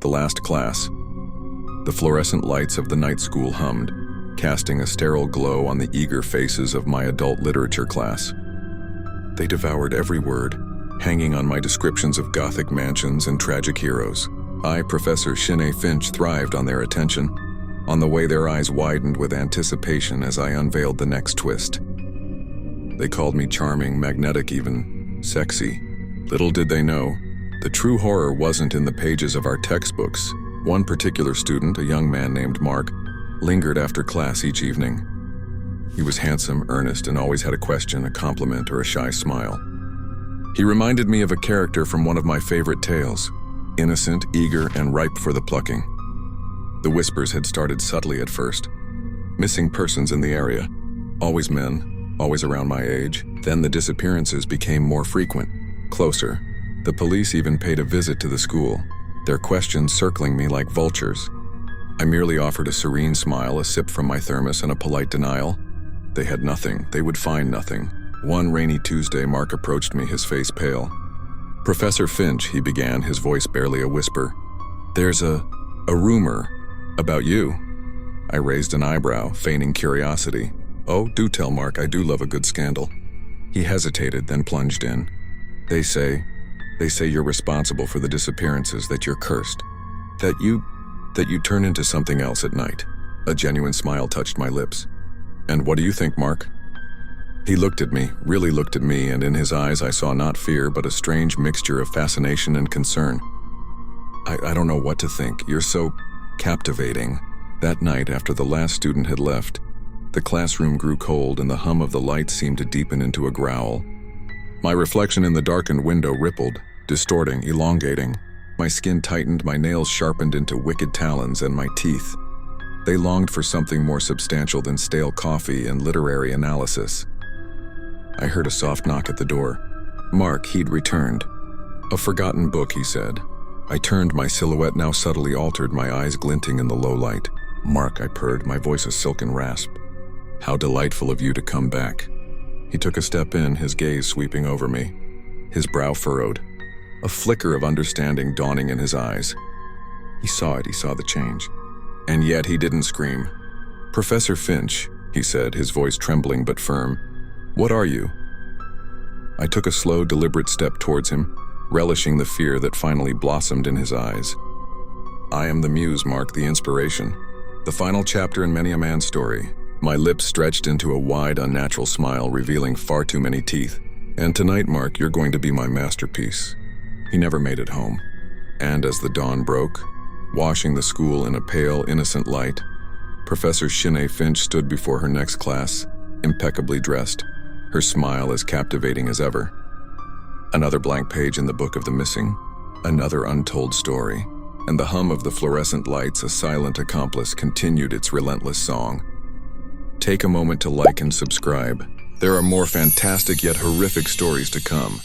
The last class. The fluorescent lights of the night school hummed, casting a sterile glow on the eager faces of my adult literature class. They devoured every word, hanging on my descriptions of Gothic mansions and tragic heroes. I, Professor Shinnei Finch, thrived on their attention, on the way their eyes widened with anticipation as I unveiled the next twist. They called me charming, magnetic, even sexy. Little did they know, the true horror wasn't in the pages of our textbooks. One particular student, a young man named Mark, lingered after class each evening. He was handsome, earnest, and always had a question, a compliment, or a shy smile. He reminded me of a character from one of my favorite tales, innocent, eager, and ripe for the plucking. The whispers had started subtly at first. Missing persons in the area, always men, always around my age. Then the disappearances became more frequent, closer. The police even paid a visit to the school, their questions circling me like vultures. I merely offered a serene smile, a sip from my thermos, and a polite denial. They had nothing. They would find nothing. One rainy Tuesday, Mark approached me, his face pale. "Professor Finch," he began, his voice barely a whisper. "There's a rumor about you." I raised an eyebrow, feigning curiosity. "Oh, do tell, Mark. I do love a good scandal." He hesitated, then plunged in. They say you're responsible for the disappearances, that you're cursed, that you turn into something else at night." A genuine smile touched my lips. "And what do you think, Mark?" He looked at me, really looked at me, and in his eyes I saw not fear, but a strange mixture of fascination and concern. I don't know what to think. You're so captivating." That night, after the last student had left, the classroom grew cold and the hum of the lights seemed to deepen into a growl. My reflection in the darkened window rippled, distorting, elongating. My skin tightened, my nails sharpened into wicked talons, and my teeth. They longed for something more substantial than stale coffee and literary analysis. I heard a soft knock at the door. Mark, he'd returned. "A forgotten book," he said. I turned, my silhouette now subtly altered, my eyes glinting in the low light. "Mark," I purred, my voice a silken rasp. "How delightful of you to come back." He took a step in, his gaze sweeping over me. His brow furrowed, a flicker of understanding dawning in his eyes. He saw it, he saw the change. And yet he didn't scream. "Professor Finch," he said, his voice trembling but firm. "What are you?" I took a slow, deliberate step towards him, relishing the fear that finally blossomed in his eyes. "I am the muse, Mark, the inspiration. The final chapter in many a man's story." My lips stretched into a wide, unnatural smile, revealing far too many teeth. "And tonight, Mark, you're going to be my masterpiece." He never made it home. And as the dawn broke, washing the school in a pale, innocent light, Professor Shinnei Finch stood before her next class, impeccably dressed, her smile as captivating as ever. Another blank page in the book of the missing, another untold story, and the hum of the fluorescent lights, a silent accomplice, continued its relentless song. Take a moment to like and subscribe. There are more fantastic yet horrific stories to come.